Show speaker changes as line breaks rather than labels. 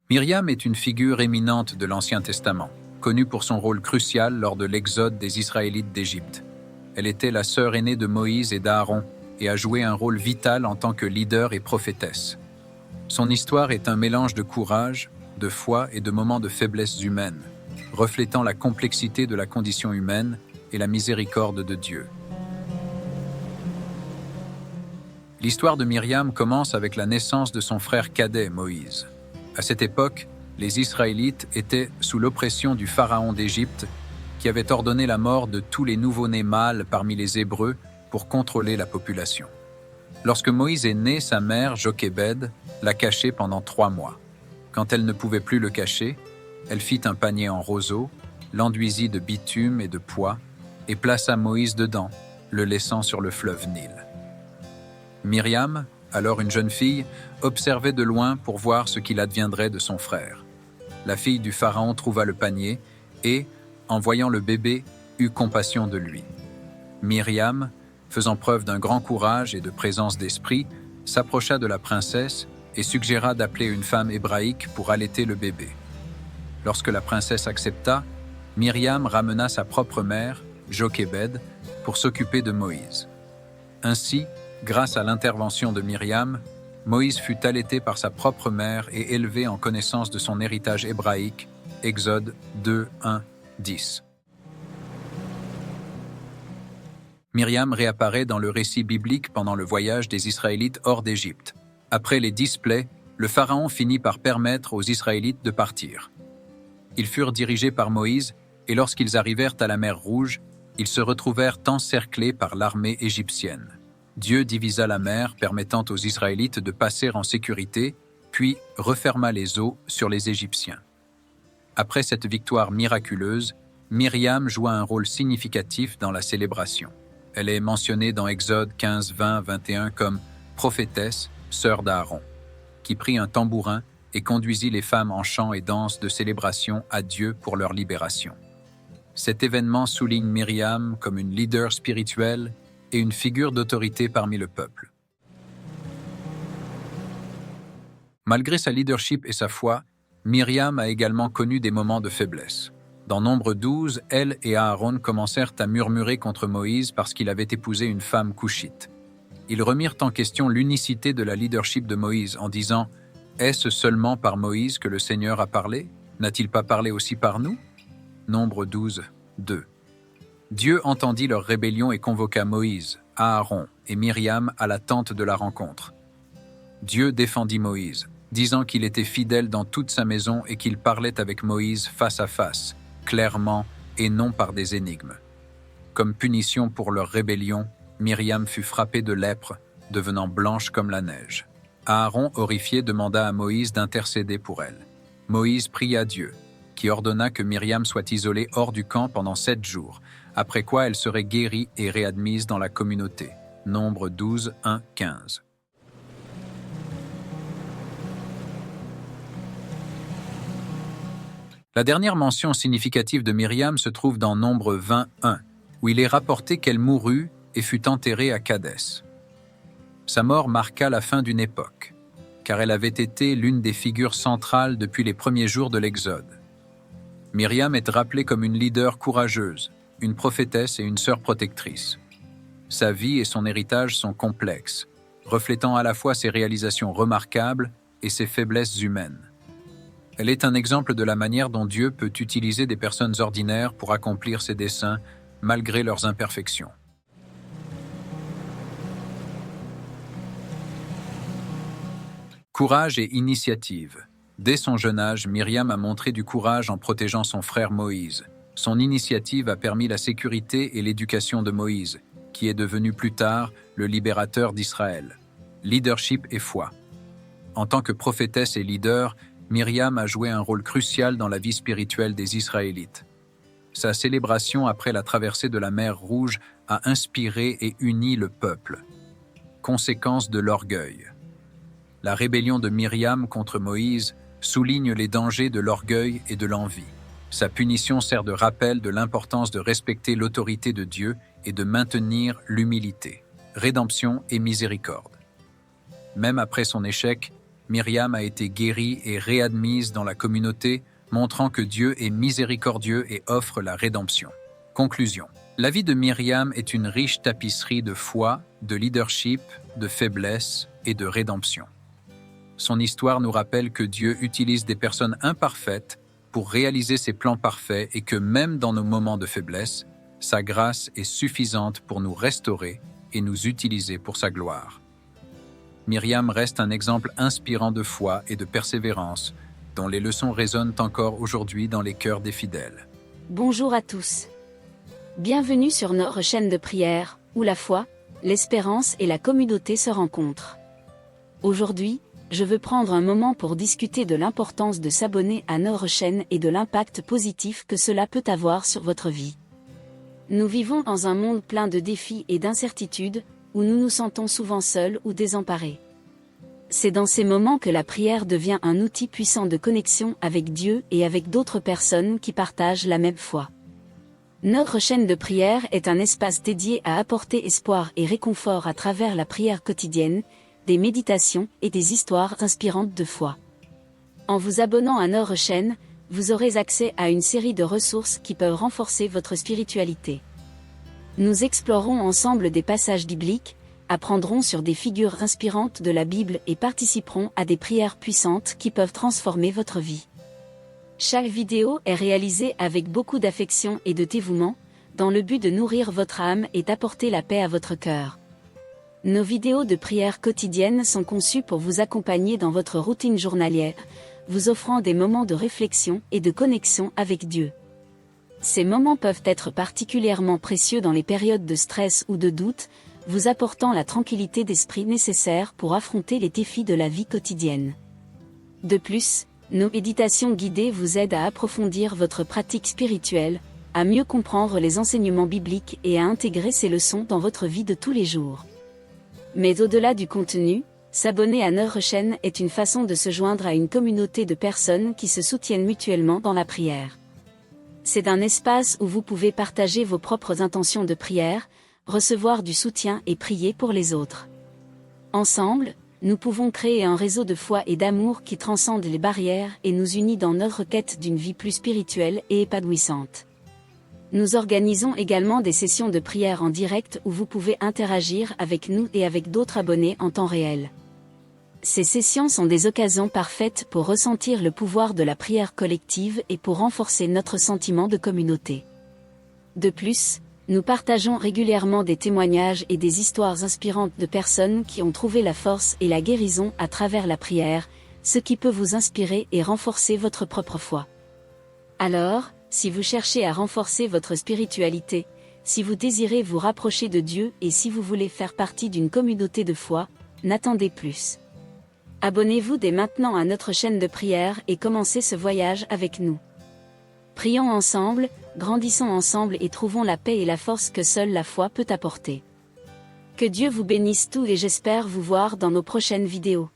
Myriam est une figure éminente de l'Ancien Testament, connue pour son rôle crucial lors de l'exode des Israélites d'Égypte. Elle était la sœur aînée de Moïse et d'Aaron et a joué un rôle vital en tant que leader et prophétesse. Son histoire est un mélange de courage, de foi et de moments de faiblesse humaine, reflétant la complexité de la condition humaine et la miséricorde de Dieu. L'histoire de Myriam commence avec la naissance de son frère cadet, Moïse. À cette époque, les Israélites étaient sous l'oppression du pharaon d'Égypte qui avait ordonné la mort de tous les nouveau-nés mâles parmi les Hébreux pour contrôler la population. Lorsque Moïse est né, sa mère, Jochébed, l'a caché pendant 3 mois. Quand elle ne pouvait plus le cacher, elle fit un panier en roseau, l'enduisit de bitume et de pois et plaça Moïse dedans, le laissant sur le fleuve Nil. Myriam, alors une jeune fille, observait de loin pour voir ce qu'il adviendrait de son frère. La fille du pharaon trouva le panier et, en voyant le bébé, eut compassion de lui. Myriam, faisant preuve d'un grand courage et de présence d'esprit, s'approcha de la princesse et suggéra d'appeler une femme hébraïque pour allaiter le bébé. Lorsque la princesse accepta, Myriam ramena sa propre mère, Jochébed, pour s'occuper de Moïse. Ainsi, grâce à l'intervention de Myriam, Moïse fut allaité par sa propre mère et élevé en connaissance de son héritage hébraïque, Exode 2, 1, 10. Myriam réapparaît dans le récit biblique pendant le voyage des Israélites hors d'Égypte. Après les 10 plaies, le Pharaon finit par permettre aux Israélites de partir. Ils furent dirigés par Moïse, et lorsqu'ils arrivèrent à la mer Rouge, ils se retrouvèrent encerclés par l'armée égyptienne. Dieu divisa la mer, permettant aux Israélites de passer en sécurité, puis referma les eaux sur les Égyptiens. Après cette victoire miraculeuse, Myriam joua un rôle significatif dans la célébration. Elle est mentionnée dans Exode 15, 20, 21 comme prophétesse, sœur d'Aaron, qui prit un tambourin et conduisit les femmes en chant et danse de célébration à Dieu pour leur libération. Cet événement souligne Myriam comme une leader spirituelle et une figure d'autorité parmi le peuple. Malgré sa leadership et sa foi, Myriam a également connu des moments de faiblesse. Dans Nombre 12, elle et Aaron commencèrent à murmurer contre Moïse parce qu'il avait épousé une femme couchite. Ils remirent en question l'unicité de la leadership de Moïse en disant « Est-ce seulement par Moïse que le Seigneur a parlé? N'a-t-il pas parlé aussi par nous ?» Nombre 12, 2. Dieu entendit leur rébellion et convoqua Moïse, Aaron et Myriam à la tente de la rencontre. Dieu défendit Moïse, disant qu'il était fidèle dans toute sa maison et qu'il parlait avec Moïse face à face, clairement et non par des énigmes. Comme punition pour leur rébellion, Myriam fut frappée de lèpre, devenant blanche comme la neige. Aaron, horrifié, demanda à Moïse d'intercéder pour elle. Moïse pria Dieu, qui ordonna que Myriam soit isolée hors du camp pendant 7 jours, après quoi elle serait guérie et réadmise dans la communauté. Nombre 12, 1, 15. La dernière mention significative de Myriam se trouve dans Nombre 21, où il est rapporté qu'elle mourut et fut enterrée à Kadès. Sa mort marqua la fin d'une époque, car elle avait été l'une des figures centrales depuis les premiers jours de l'Exode. Myriam est rappelée comme une leader courageuse, une prophétesse et une sœur protectrice. Sa vie et son héritage sont complexes, reflétant à la fois ses réalisations remarquables et ses faiblesses humaines. Elle est un exemple de la manière dont Dieu peut utiliser des personnes ordinaires pour accomplir ses desseins, malgré leurs imperfections. Courage et initiative. Dès son jeune âge, Myriam a montré du courage en protégeant son frère Moïse. Son initiative a permis la sécurité et l'éducation de Moïse, qui est devenu plus tard le libérateur d'Israël. Leadership et foi. En tant que prophétesse et leader, Myriam a joué un rôle crucial dans la vie spirituelle des Israélites. Sa célébration après la traversée de la mer Rouge a inspiré et uni le peuple. Conséquence de l'orgueil. La rébellion de Myriam contre Moïse souligne les dangers de l'orgueil et de l'envie. Sa punition sert de rappel de l'importance de respecter l'autorité de Dieu et de maintenir l'humilité, rédemption et miséricorde. Même après son échec, Myriam a été guérie et réadmise dans la communauté, montrant que Dieu est miséricordieux et offre la rédemption. Conclusion. La vie de Myriam est une riche tapisserie de foi, de leadership, de faiblesse et de rédemption. Son histoire nous rappelle que Dieu utilise des personnes imparfaites pour réaliser ses plans parfaits et que même dans nos moments de faiblesse, sa grâce est suffisante pour nous restaurer et nous utiliser pour sa gloire. Myriam reste un exemple inspirant de foi et de persévérance, dont les leçons résonnent encore aujourd'hui dans les cœurs des fidèles.
Bonjour à tous. Bienvenue sur notre chaîne de prière, où la foi, l'espérance et la communauté se rencontrent. Aujourd'hui, je veux prendre un moment pour discuter de l'importance de s'abonner à notre chaîne et de l'impact positif que cela peut avoir sur votre vie. Nous vivons dans un monde plein de défis et d'incertitudes, où nous nous sentons souvent seuls ou désemparés. C'est dans ces moments que la prière devient un outil puissant de connexion avec Dieu et avec d'autres personnes qui partagent la même foi. Notre chaîne de prière est un espace dédié à apporter espoir et réconfort à travers la prière quotidienne, des méditations et des histoires inspirantes de foi. En vous abonnant à notre chaîne, vous aurez accès à une série de ressources qui peuvent renforcer votre spiritualité. Nous explorerons ensemble des passages bibliques, apprendrons sur des figures inspirantes de la Bible et participerons à des prières puissantes qui peuvent transformer votre vie. Chaque vidéo est réalisée avec beaucoup d'affection et de dévouement, dans le but de nourrir votre âme et d'apporter la paix à votre cœur. Nos vidéos de prière quotidiennes sont conçues pour vous accompagner dans votre routine journalière, vous offrant des moments de réflexion et de connexion avec Dieu. Ces moments peuvent être particulièrement précieux dans les périodes de stress ou de doute, vous apportant la tranquillité d'esprit nécessaire pour affronter les défis de la vie quotidienne. De plus, nos méditations guidées vous aident à approfondir votre pratique spirituelle, à mieux comprendre les enseignements bibliques et à intégrer ces leçons dans votre vie de tous les jours. Mais au-delà du contenu, s'abonner à notre chaîne est une façon de se joindre à une communauté de personnes qui se soutiennent mutuellement dans la prière. C'est un espace où vous pouvez partager vos propres intentions de prière, recevoir du soutien et prier pour les autres. Ensemble, nous pouvons créer un réseau de foi et d'amour qui transcende les barrières et nous unit dans notre quête d'une vie plus spirituelle et épanouissante. Nous organisons également des sessions de prière en direct où vous pouvez interagir avec nous et avec d'autres abonnés en temps réel. Ces sessions sont des occasions parfaites pour ressentir le pouvoir de la prière collective et pour renforcer notre sentiment de communauté. De plus, nous partageons régulièrement des témoignages et des histoires inspirantes de personnes qui ont trouvé la force et la guérison à travers la prière, ce qui peut vous inspirer et renforcer votre propre foi. Alors, si vous cherchez à renforcer votre spiritualité, si vous désirez vous rapprocher de Dieu et si vous voulez faire partie d'une communauté de foi, n'attendez plus. Abonnez-vous dès maintenant à notre chaîne de prière et commencez ce voyage avec nous. Prions ensemble, grandissons ensemble et trouvons la paix et la force que seule la foi peut apporter. Que Dieu vous bénisse tous et j'espère vous voir dans nos prochaines vidéos.